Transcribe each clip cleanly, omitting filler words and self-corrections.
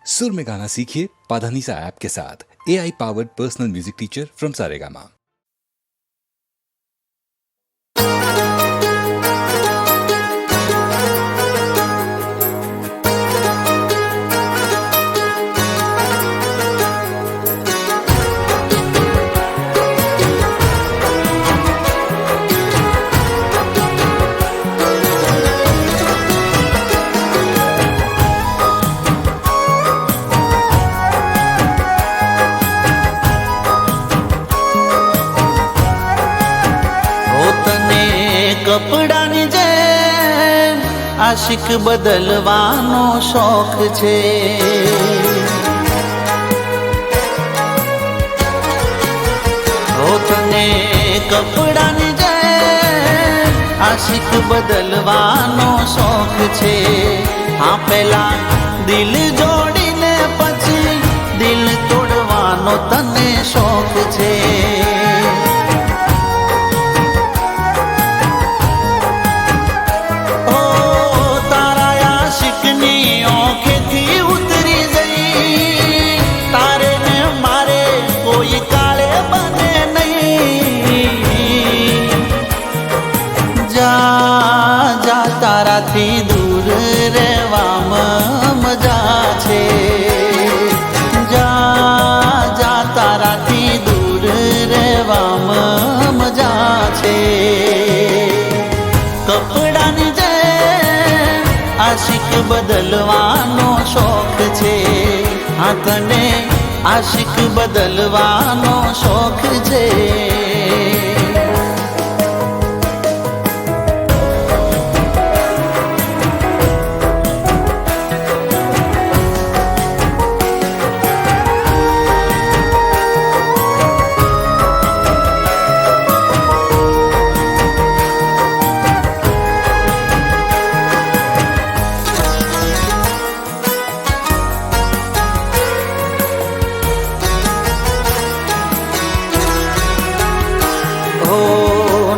सुर में गाना सीखिए पाधानीसा ऐप के साथ। AI powered personal music teacher from Saregama. કપડાની જેમ આશિક બદલવાનો શોખ છે। તને કપડાની જેમ આશિક બદલવાનો શોખ છે। હા પેલા દિલ જોડીને પછી દિલ તોડવાનો તને શોખ છે। તારાથી દૂર રહેવામાં મજા છે। જા જા તારાથી દૂર રહેવામાં મજા છે। કપડાની જેમ આશિક બદલવાનો શોખ છે। હા તને આશિક બદલવાનો શોખ છે।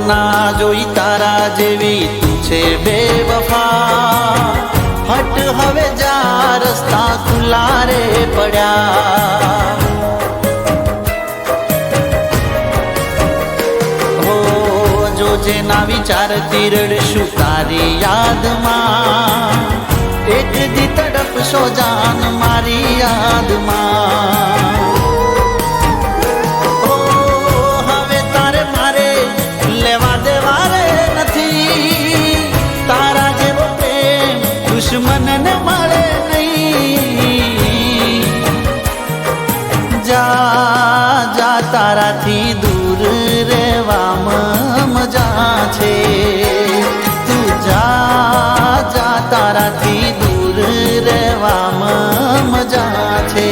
ના જોઈ તારા જેવી તું છે બેવફા। હટ હવે જા રસ્તા ખુલ્લા રે પડ્યા। હો જો જેના વિચારતી રડશું તારી યાદમાં। એક દી તડપશો જાન મારી યાદમાં। દુશ્મનને મળે નહીં। જા જા તારાથી દૂર રહેવામાં મજા છે। તું જા જા તારાથી દૂર રહેવામાં મજા છે।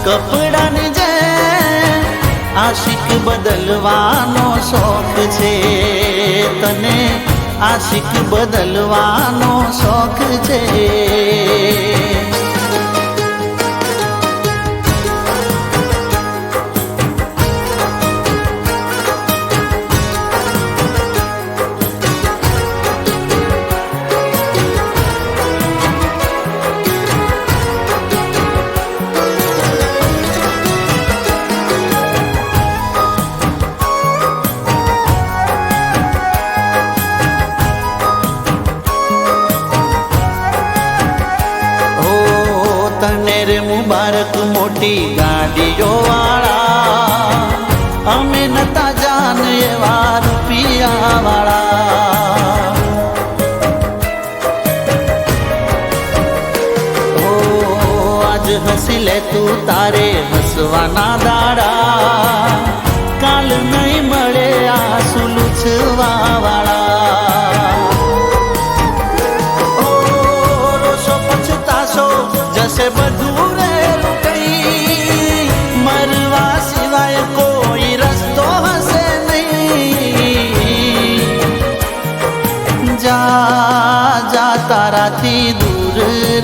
કપડાની જેમ આશિક બદલવાનો શોખ છે। તને આશિક બદલવાનો શોખ છે। તને રે મુબારક મોટી ગાડીઓ વાળા। અમે નતા જાન એવા રૂપિયા વાળા। હો આજ હસી લે તું તારે હસવાના દાડા। કાલ નહીં મળે આંસુ લૂછવા વાળા। જશે બધું રે લૂંટાઈ મરવા સિવાય કોઈ રસ્તો હશે નહીં। જા જા તારાથી દૂર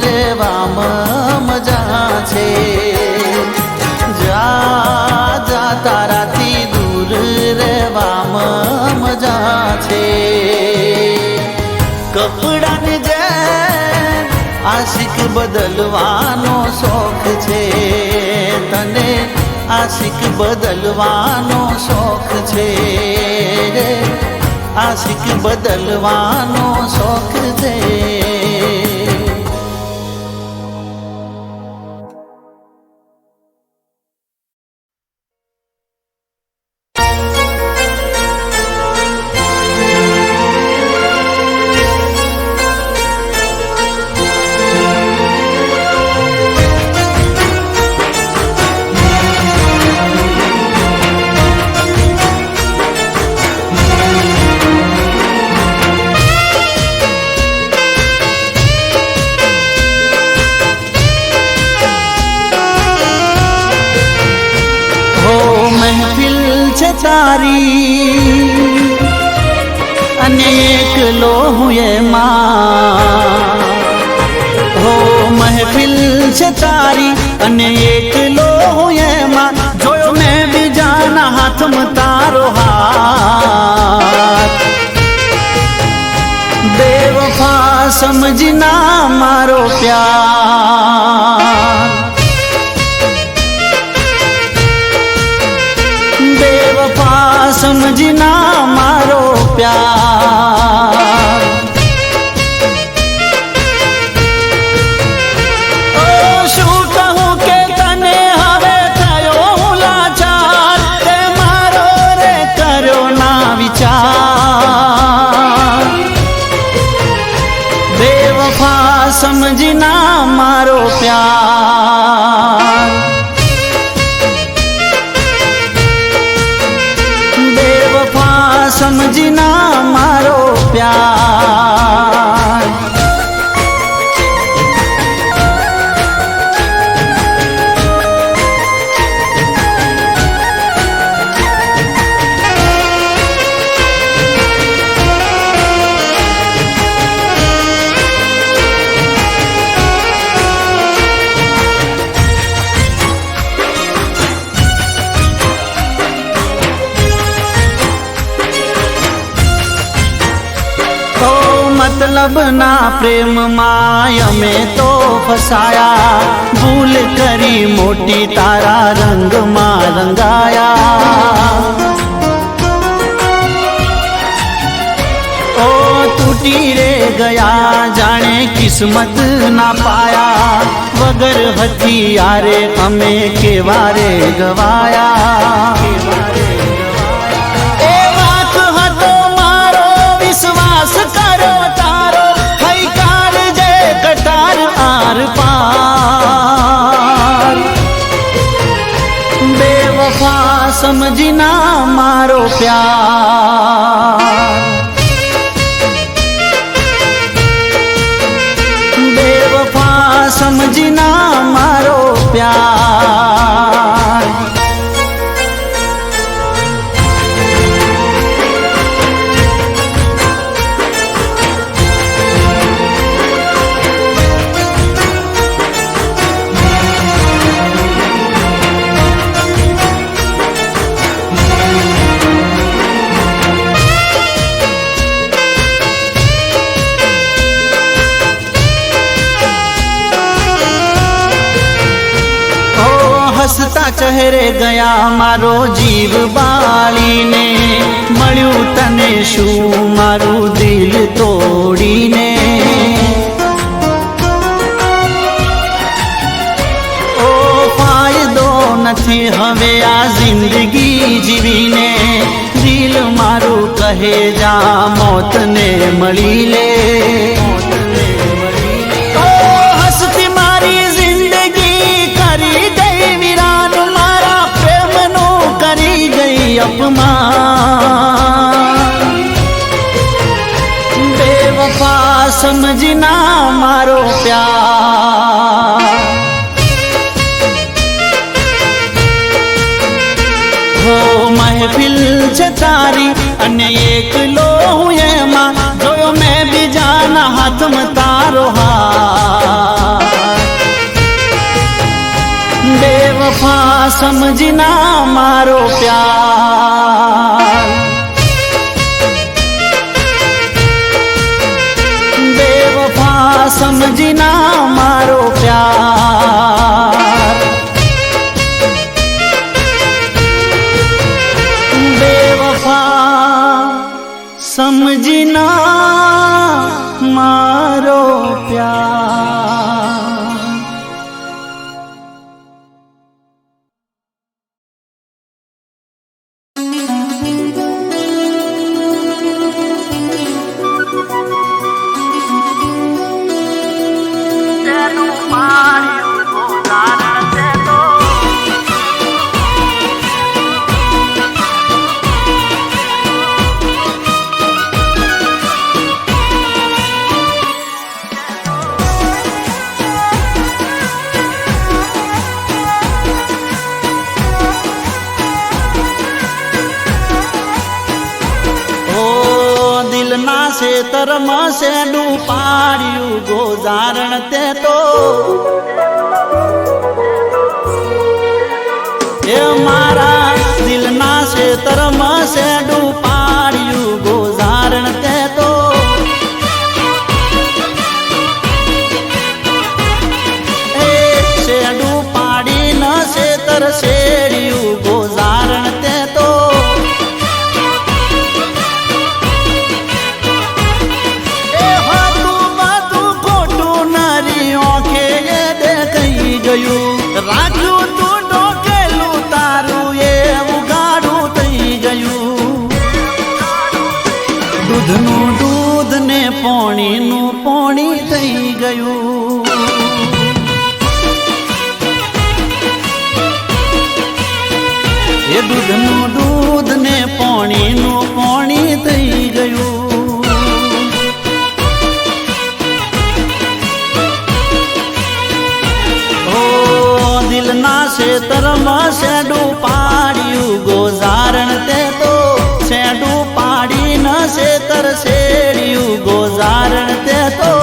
રહેવામાં મજા છે। જા જા તારાથી દૂર રહેવામાં મજા છે। કપડાની જેમ આશિક બદલવાનો શોખ છે તને, આશિક બદલવાનો શોખ છે, આશિક બદલવાનો શોખ છે. મહેફિલ છે તારી અને એકલો હું એમાં, હો મહેફિલ છે તારી અને એકલો હું એમાં, જોયો મેં બીજાના હાથમાં તારો હાથ. બેવફા સમજના મારો પ્યાર, बेवफा समझना मारो प्यार. ओ શું કહું કે તને હવે થયો હું લાચાર, તે મારો રે કર્યો ના વિચાર. બેવફા સમझना મારો પ્યાર, समझना मारो प्यार. मतलब ना प्रेम माया में तो फसाया, भूल करी मोटी तारा रंग में रंगाया. ओ टूटी रे गया जाने किस्मत ना पाया, वगर हथियारे हमें केवारे गवाया. ए बात हतो मारो विश्वास करो तारो, हई कार जे कटार आर पार. बेवफा समझना मारो प्यार, बेवफा समझना मारो प्यार. હસતા ચહેરે ગયા મારો જીવ બાળીને, મળ્યું તને શું મારું દિલ તોડીને. ઓ ફાયદો નથી હવે આ જિંદગી જીવીને, દિલ મારું કહે જા મોતને મળી લે. હસતી મારી જિંદગી કરી ગઈ વિરાન, મારા પ્રેમનું કરી ગઈ અપમાન. બેવફા સમજના મારો પ્યાર, હો મહેફિલ છે તારી અને એકલો હું એમાં, જોયો મેં બીજાના હાથમાં તારો હાથ. बेवफा समझना मारो प्यार, बेवफा समझना પાડ્યું ગોદારણ તે તો દિલના શેતરમાં શેડું પાડ્યું ગોદારણ તે તો એ મારા દિલના શેતરમાં શેડું પાડ્યું ગોદારણ તે તો એ શેડું પાડી ન શેતર શેડ્યું ગોદારણ તે તો રાખ્યું તું ડોકેલું તારું એ ઉગાડું થઈ ગયું દૂધનું દૂધ ને પોણીનું પોણી થઈ ગયું એ દૂધનું દૂધ ને પોણીનું પોણી થઈ ગયું દિલના શેતરમાં શેડું પાડ્યું ગોદારણ તે તો શેડું પાડી ન શેતર શેડ્યું ગોદારણ તે તો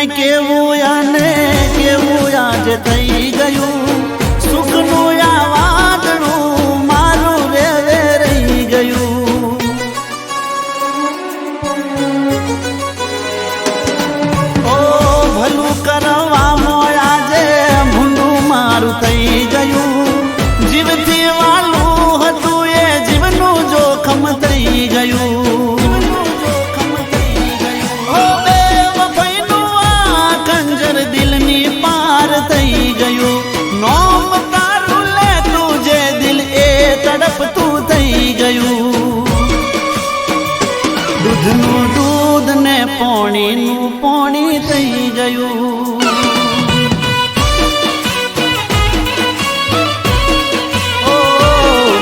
કેવું અને કેવું આજ થઈ ગયું સુખનું આ વાદળું મારું રેવે રહી ગયું ઓ ભલું કરવામાં આજે ભૂંડું મારું થઈ ગયું જીવથી વાલું હતું એ જીવનું જોખમ થઈ ગયું દિલની પાર થઈ ગયું નોમ તારું લે તું જે દિલ એ તડપતું થઈ ગયું દૂધનું દૂધ ને પોણીનું પોણી થઈ ગયું ઓ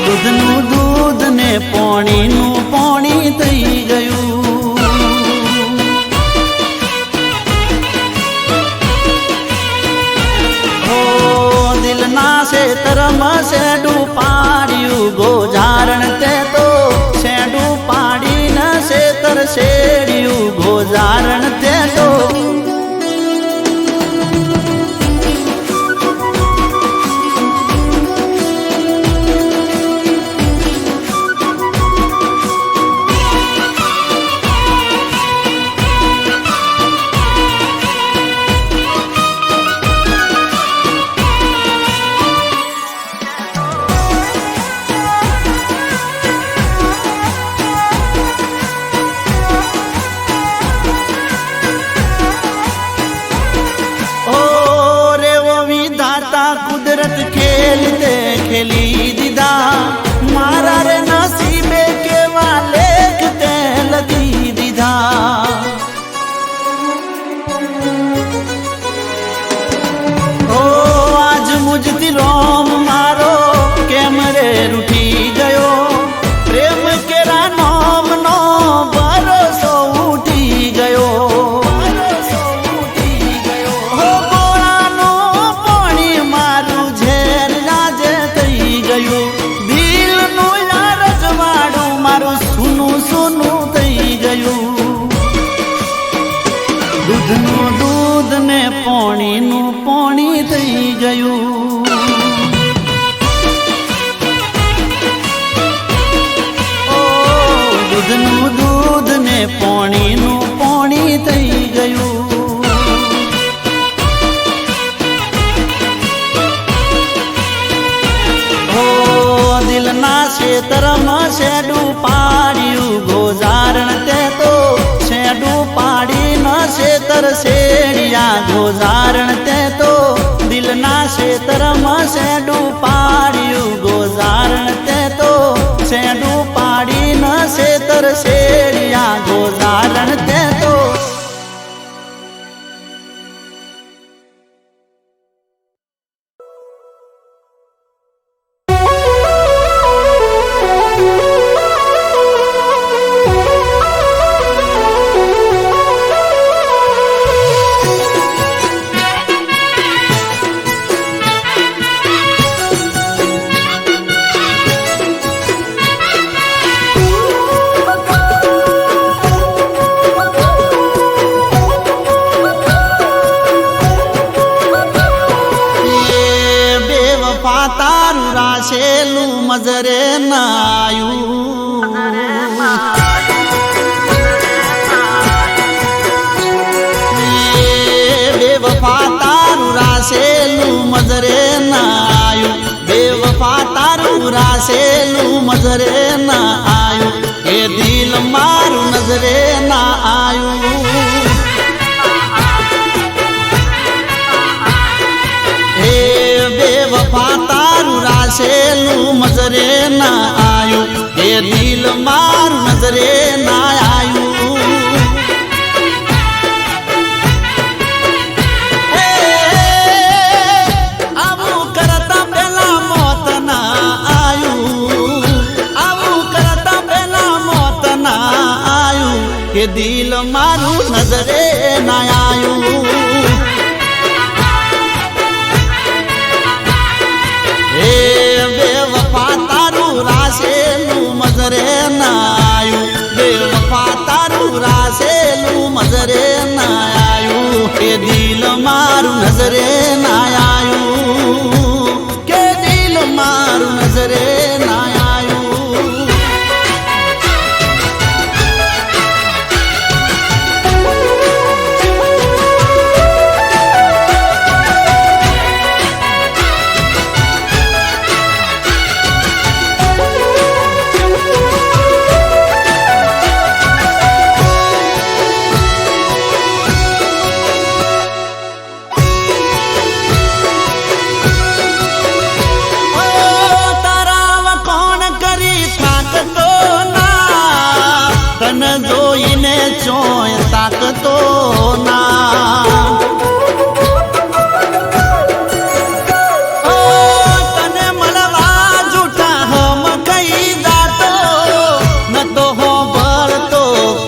દૂધનું દૂધ ને પોણીનું પોણી થઈ ગયું દિલના શેતરમાં શેડું પાડ્યું ગોદારણ તે તો શેડું પાડી ન શેતર શેડ્યું ગોદારણ તે તો कुदरत खेलते खेली दीदा मारा रे नसीबे के वाले ते लगी दीदा ओ आज मुझती रोम मारो कैमरे रूठी गयो प्रेम केरा नोम नो भरोसो उठी गयो દૂધનું દૂધ ને પોણીનું પોણી થઈ ગયું ઓ દૂધનું દૂધ ને પોણીનું પોણી થઈ ગયું. દિલના ક્ષેત્રમાં શેડું પાડ્યું ગોજારણ તે તો શેડું પાડી ન શેતર શેડિયા ગોજારણ તે તો દિલના ક્ષેત્રમાં શેડું પાડ્યું ગોજારણ તે તો શેડું પાડી ન શેતર શેડિયા ગોજારણ તે તો. તારું રાશેલું મજરે નાયું બેવફા તારું રાશેલું મજરે નાયું બેવફા તારું રાશેલું મજરે ના આયું એ દિલ મારું નજરે ના આયું બેવફા તારું રાશેલું મજરે ના આયું એ દિલ મારું નજરે ના આયું આવું કરતા પેલા મોત ના આયું આવું કરતા પેલા મોત ના આયું કે દિલ મારું નજરે ના આયું બેવફા તારું રાશેલું મજરે ના આયું બેવફા તારું રાશેલું મજરે ના આયું કે દિલ મારું નજરે ના આયું કે દિલ મારું નજરે ના આયું જોઈને ચોય તાકતો ના તને મળવા જૂઠા હમ કઈ જાતો ન તો હો ભરતો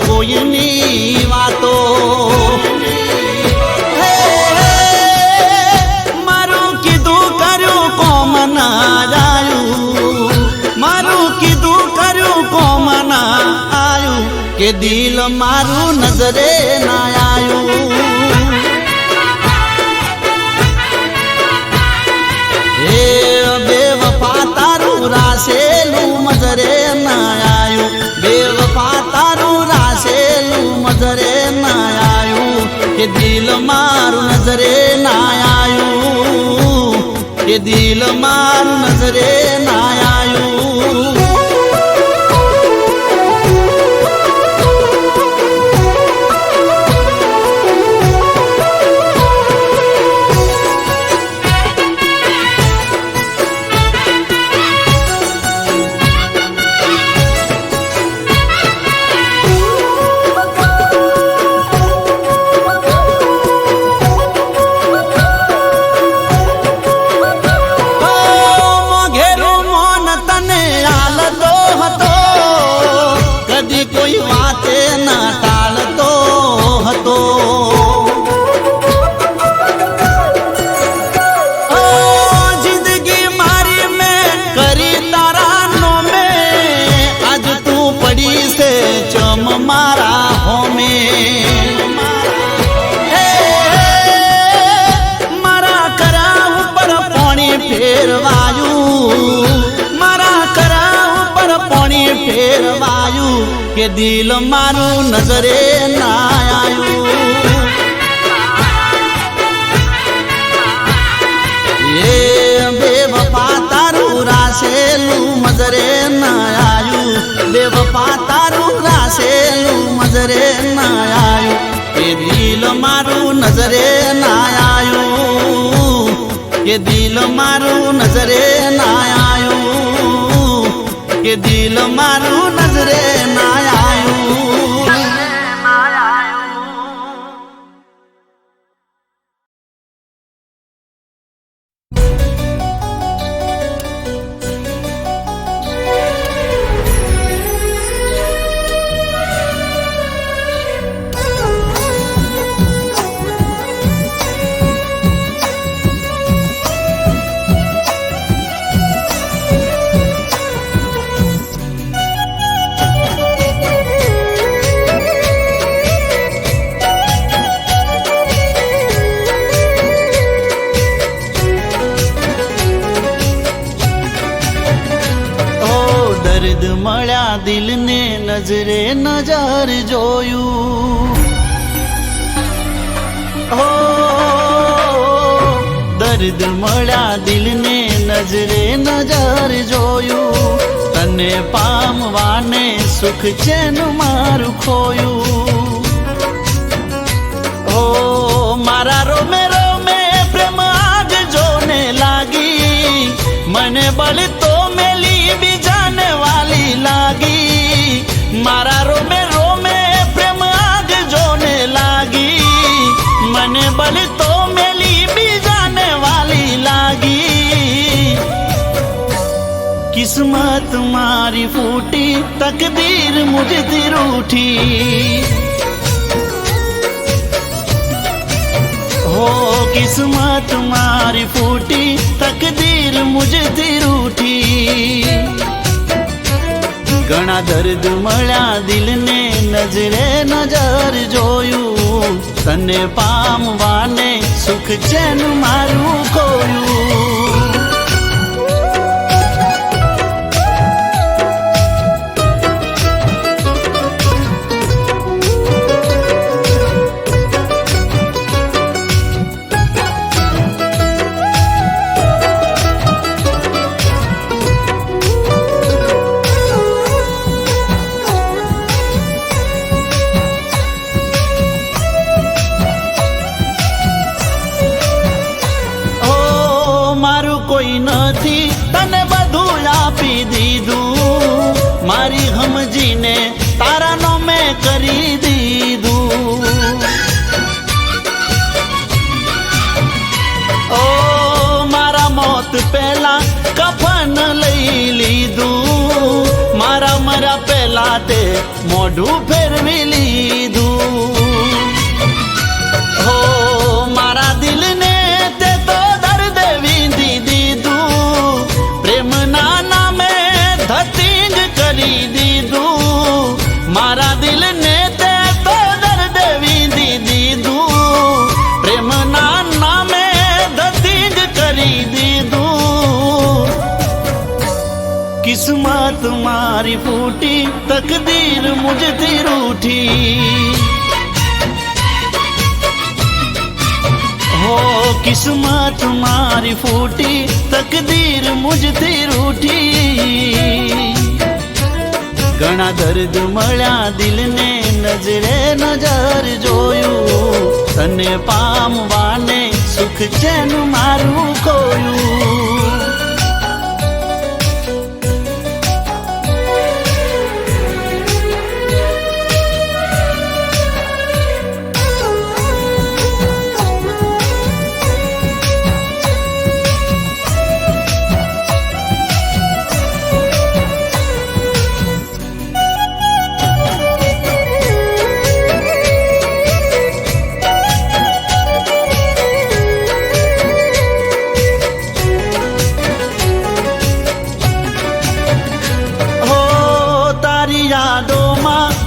કોઈની વાતો મારું કીધું કર્યું કોમ ના જાયું મારું કીધું કર્યું કોમ ના કે દિલ મારું નજરે ના આયું એ બેવફા તારું રાશેલું મજરે ના આયું બેવફા તારું રાશેલું મજરે ના આયું કે દિલ મારું નજરે ના આયું કે દિલ મારું નજરે ના આયું કોઈ વાતે ના ટાળતો હતો જિંદગી મારી મેં કરી તારા નોમે આજ તું પડી છે ચમ મારા હોમે મારા કરા ઉપર પાણી ફેરવાયું મારા કરા ઉપર પાણી ફેરવાયું કે દિલ મારું નજરે ના આયું નજરે ના આયું, એ દિલ મારું નજરે ના આયું, કે દિલ મારું નજરે ના આયું, કે દિલ મારું નજરે ના આયું. દર્દ મળ્યા દિલને નજરે નજર જોયું, હો દર્દ મળ્યા દિલને નજરે નજર જોયું, તને પામવાને સુખ ચેન મારું ખોયું. હો મારા રોમે રોમે પ્રેમ આગ જોને લાગી, મને બળ તો મેલી બીજાને વાલી લાગી. મારા રોમે રોમે પ્રેમ આગ જોને લાગી, મને બળ તો મેલી બીજાને વાલી લાગી. કિસ્મત મારી ફૂટી, તકદીર મુझથી રૂઠી, હો કિસ્મત મારી ફૂટી, તકદીર મુझથી રૂઠી. ઘણા દર્દ મળ્યા દિલને નજરે નજર જોયું, તને પામવાને સુખ ચેન મારું ખોયું. કોઈ નથી તને બધું આપી દીધું, મારી સમજીને તારાનો મેં કરી દીધું. ઓ મારા મોત પહેલા કફન લઈ લીધું, મારા મરા પહેલા તે મોઢું ફેરવી લીધું. હો મારા દિલને તે તો દર્દ વીંધી દીધું, પ્રેમના નામે ધતિંગ કરી દીધું. મારા દિલને તે તો દર્દ વીંધી દીધું, પ્રેમના નામે ધતિંગ કરી દીધું. કિસ્મત મારી ફૂટી, તકદીર મુझથી રૂઠી, હો કિસ્મત મારી ફૂટી, તકદીર મુझથી રૂઠી. ઘણા દર્દ મળ્યા દિલને નજરે નજર જોયું, તને પામવાને સુખ ચેન મારું ખોયું.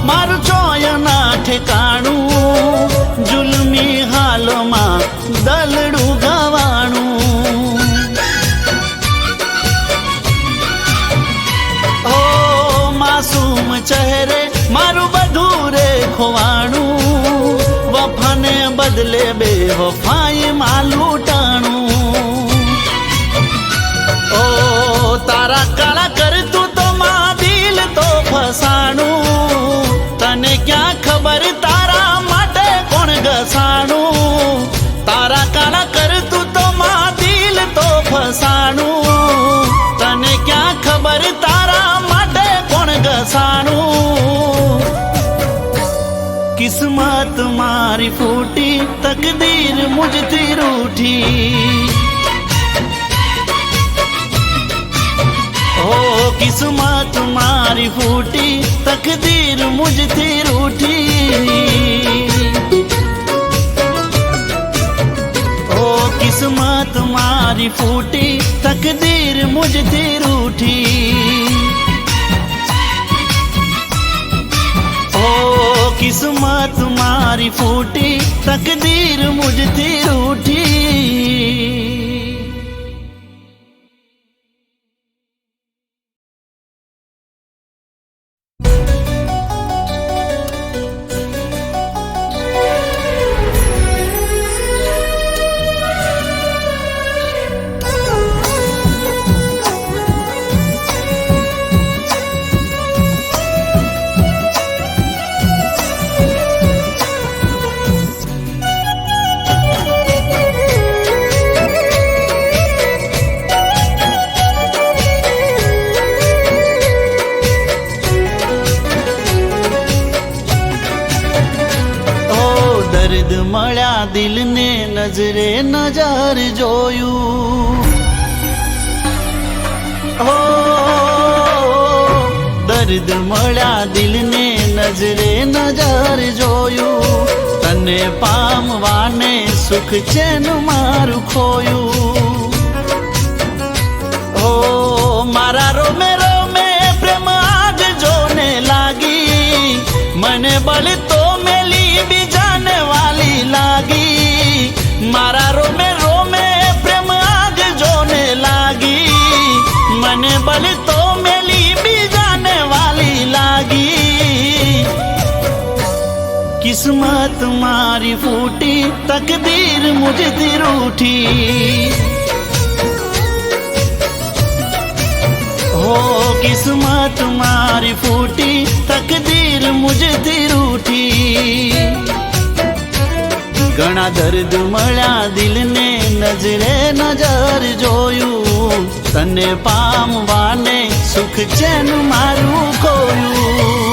મારું ચોયના ઠેકાણું, જુલમી હાલમાં દલડું ગવાણું. ઓ માસૂમ ચહેરે મારું બધું રે ખોવાણું, વફાને બદલે બે વફાઈ માં લૂંટાણું. ઓ તારા કાળા કરતું તો માં દિલ તો ફસાણું, તને ક્યાં ખબર મારી ફૂટી તકદીર મુજથી રૂઠી ઓ કિસ્મત મારી ફૂટી તકદીર મુજથી રૂઠી ઓ કિસ્મત મારી ફૂટી તકદીર મુજથી રૂઠી ઓ કિસ્મત મારી ફૂટી તકદીર મુજથી રૂઠી દર્દ મળ્યા દિલને નજરે નજર જોયું હો દર્દ મળ્યા દિલને નજરે નજર જોયું તને પામવાને સુખ ચેન મારું ખોયું હો મારા રોમે રોમે પ્રેમ આગ જોને લાગી મને બળ તો મેલી બીજાને વાલી લાગી મારા રોમે રોમે પ્રેમ આગ જોને લાગી મને બળ તો મેલી બીજાને વાલી લાગી કિસ્મત મારી ફૂટી તકદીર મુજથી રૂઠી હો કિસ્મત મારી ફૂટી તકદીર મુજથી રૂઠી ઘણા દર્દ મળ્યા દિલને નજરે નજર જોયું તને પામવાને સુખ ચેન મારું ખોયું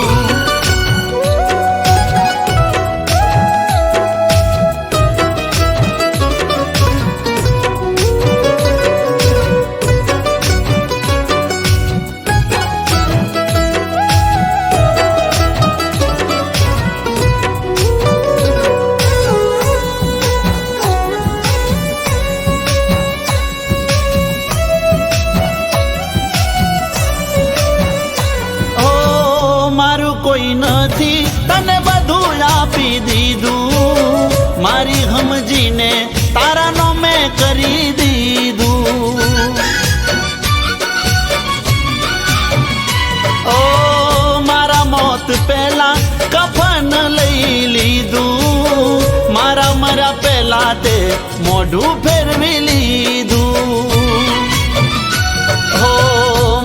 કોઈ નથી તને બધું આપી દીધું મારી સમજીને તારાનો મેં કરી દીધું ઓ મારા મોત પહેલા કફન લઈ લીધું મારા મર્યા પહેલા તે મોઢું ફેરવી લીધું હો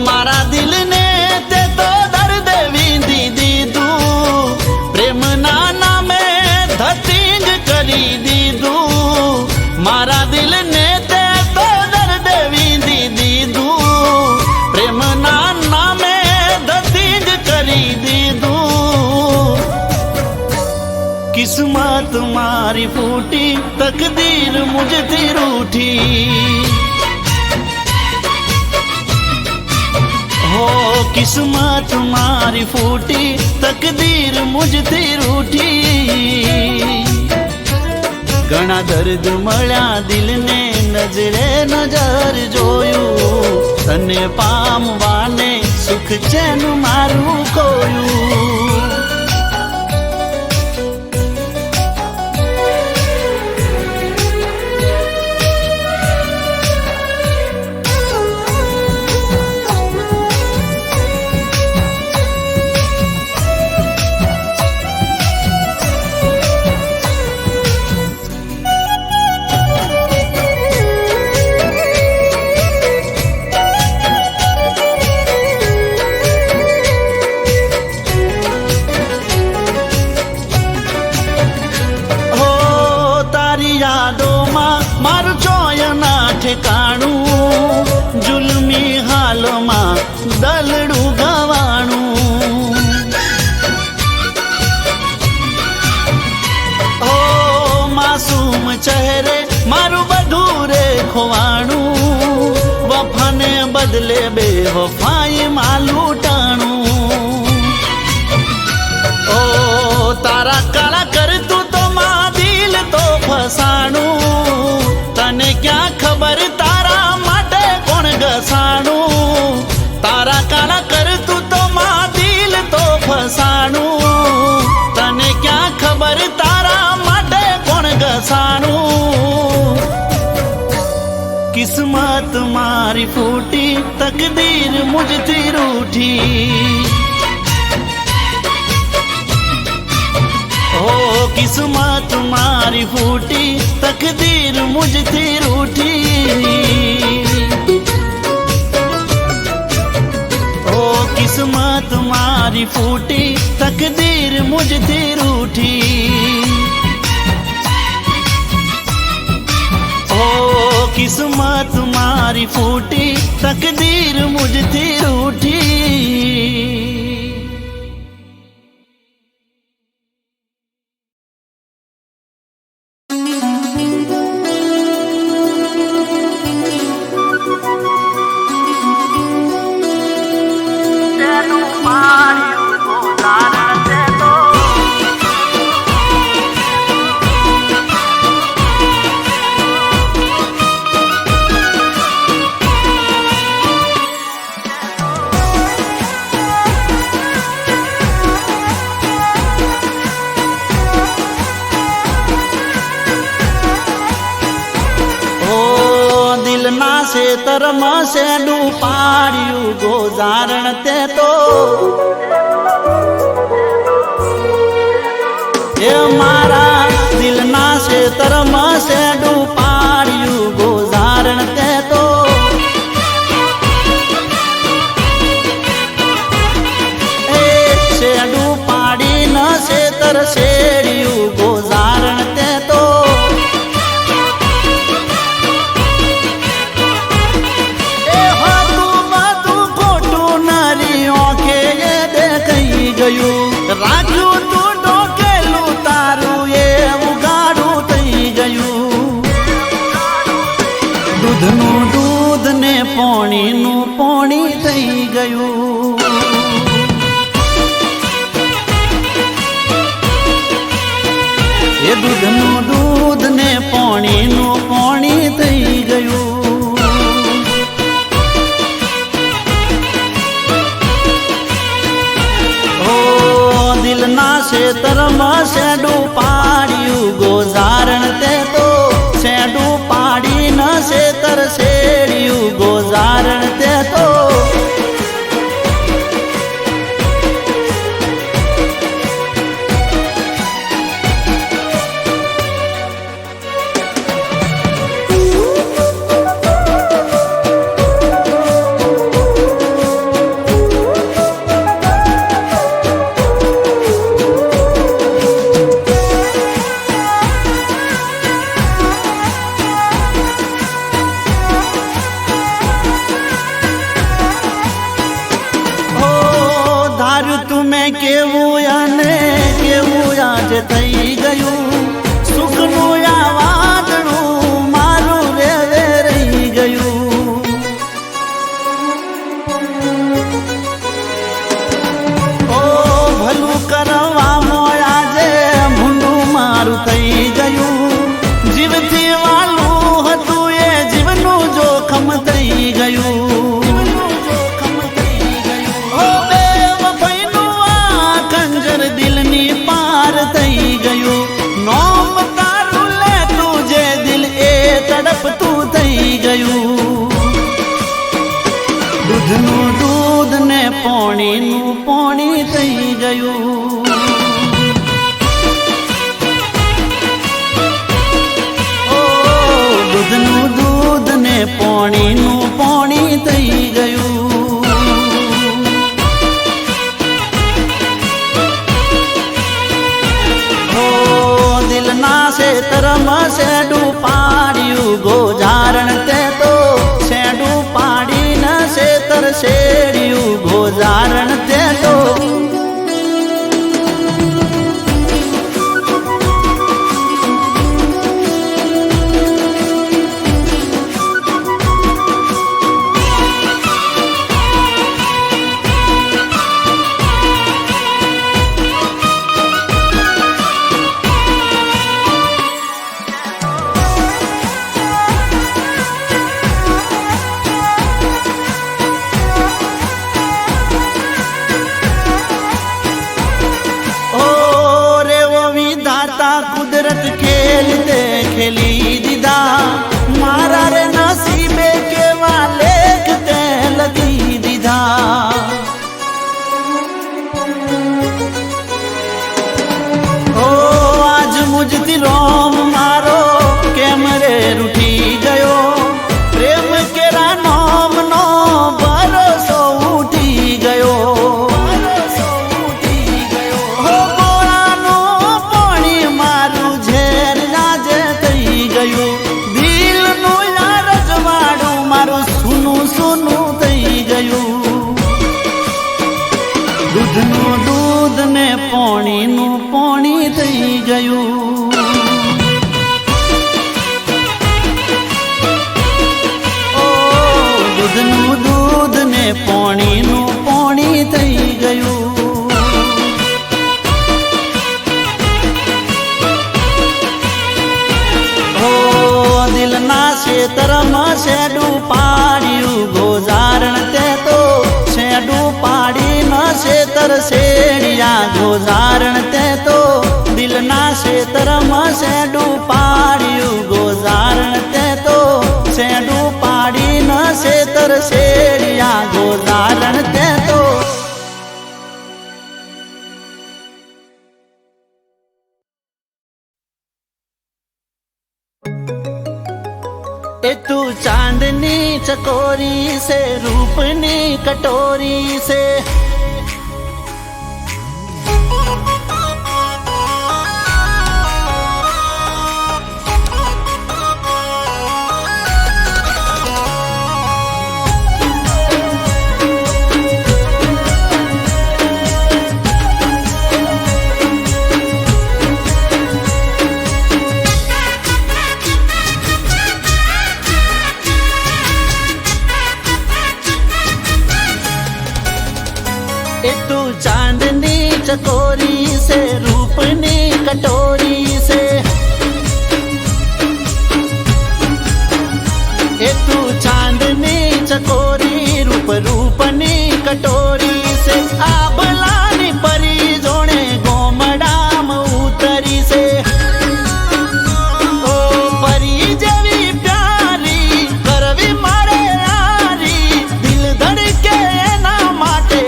મારા દિલને તે તો દર્દ વીંધી દીધું પ્રેમના નામે ધતિંગ કરી દીધું મારા દિલને તે તો દર્દ વીંધી દીધું પ્રેમના નામે ધતિંગ કરી દીધું કિસ્મત મારી ફૂટી તકદીર મુજથી રૂઠી હો કિસ્મત મારી ફૂટી તકદીર મુજથી રૂઠી ઘણા દર્દ મળ્યા દિલને નજરે નજર જોયું તને પામવાને સુખ ચેન મારું ખોયું યાદોમાં મારું ચોયના ઠેકાણું જુલમી હાલમાં દલડું ગવાણું ઓ બેવફાઈ માં લૂંટાણું ઓ તારા કાળા કરતું તો માં દિલ તો ફસાણું તને ક્યાં ખબર તારા માટે કોણ ઘસાણું તારા કાળા કરતું તો માં દિલ તો ફસાણું તને ક્યાં ખબર તારા માટે કોણ ઘસાણું કિસ્મત મારી ફૂટી તકદીર મુझથી રૂઠી ઓ કિસ્મત મારી ફૂટી તકદીર મુझથી રૂઠી ઓ કિસ્મત મારી ફૂટી તકદીર મુझથી રૂઠી ઓ કિસ્મત મારી ફૂટી તકદીર મુझથી રૂઠી ખેતરમાં શેડું પાડ્યું ગોજારણ તે તો એ મારા દિલના ખેતરમાં શેડું પાડ્યું ગોજારણ તે તો એ શેડું પાડીને ખેતર શેડ્યું ગોજારણ તે તો રાખ્યું તું ડોકેલું તારું એ ઉગાડું થઈ ગયું દૂધનું દૂધ ને પોણીનું પોણી થઈ ગયું એ દૂધનું દૂધ ને પોણીનું પોણી થઈ ગયું દિલના ખેતરમાં શેડું પાડ્યું ગોજારણ તે તો શેડું પાડીને ખેતર શેડ્યું ગોજારણ તે તો કેવું અને કેવું આજ થઈ ગયું સુખનું આ વાદળું મારું રેવે રહી ગયું ઓ ભલું કરવામાં આજે ભૂંડું મારું થઈ ગયું જીવથી વાલું હતું એ જીવનું જોખમ થઈ ગયું દિલની પાર થઈ ગયું નોમ તારું લે તું જે દિલ એ તડપતું થઈ ગયું દૂધનું દૂધ ને પોણીનું પોણી થઈ ગયું ઓ દૂધનું દૂધ ને પોણીનું પોણી થઈ ગયું દિલના ખેતરમાં શેડું પાડ્યું ગોજારણ તે તો શેડું પાડીને ખેતર શેડ્યું ગોજારણ તે તો ગયું, દિલનું યાર રજવાડું મારું સૂનું સૂનું થઈ ગયું. દૂધનું દૂધ ને પોણીનું પોણી થઈ ગયું. ઓ દૂધનું દૂધ ને પોણીનું પોણી થઈ ગયું. દિલના ખેતરમાં શેડું પાડ્યું ગોજારણ તે તો શેડું પાડીને ખેતર શેડિયા ગોજારણ તે તો દિલના ખેતરમાં શેડું પાડ્યું ગોજારણ તે તો શેડું પાડીને ખેતર શેડિયા ગોજારણ તે તો. ए तू चांदनी चकोरी से रूपनी कटोरी से ए तू चांदनी चकोरी से रूपनी कटोरी से ए तू चांदनी चकोरी रूप रूपनी कटोरी से आबलानी परी जोणे गोमडाम उतरी से ओ परी जेवी प्यारी करवी मारे यारी दिल धड़के एना माटे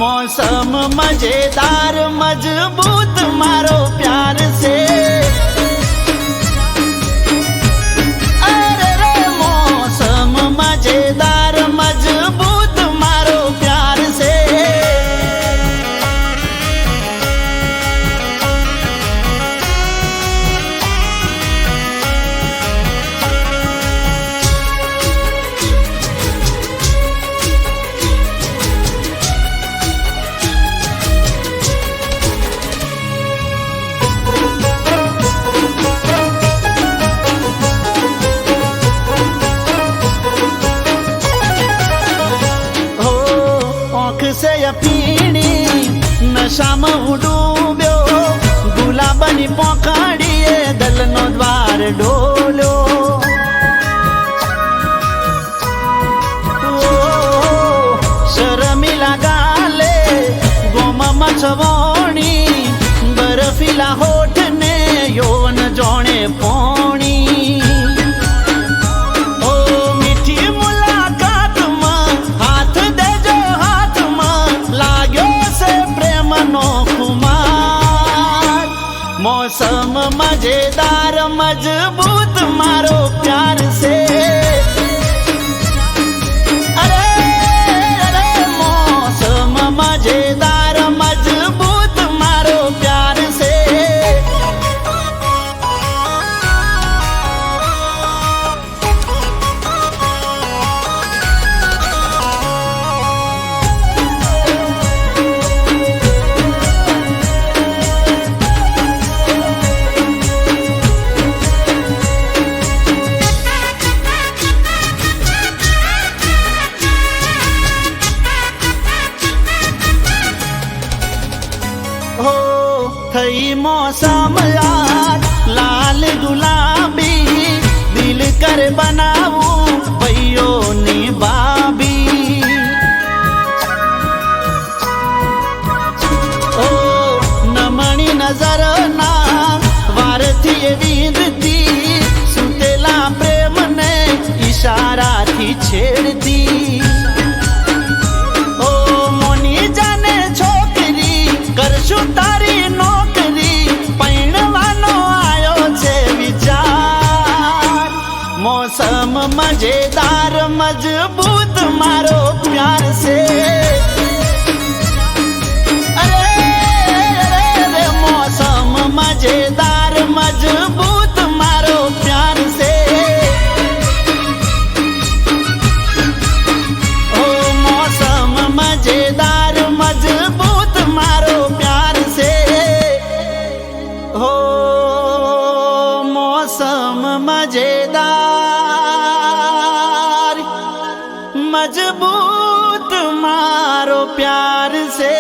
मौसम मजेदार मजबूत मारो प्यार से. अरे रे मौसम मजेदार मजबूत मारो प्यार से. से पीणी नशाમાં હું ડૂબ્યો ગુલાબની પોકાડીએ દલનો દ્વાર ઢોલ્યો. શરમીલા ગાલે ગોમમાં છવોણી બરફીલા હોઠને યૌવન જોણે પોણી. मौसम मजेदार मजबूत मारो प्यार से. अरे अरे मौसम मजेदार मजबूत मारो प्यार से. થઈ મોસમ યાદ લાલ ગુલાબી દિલ કર બનાવું ભાઈઓની બાબી. ઓ નમણી નજરના વારથી વીંધતી સુતેલા પ્રેમને ઈશારાથી છેડતી. ઓ મોની જાને છોકરી કરશું તારી નોકરી પૈણવા मजेदार मजबूत मारो प्यार से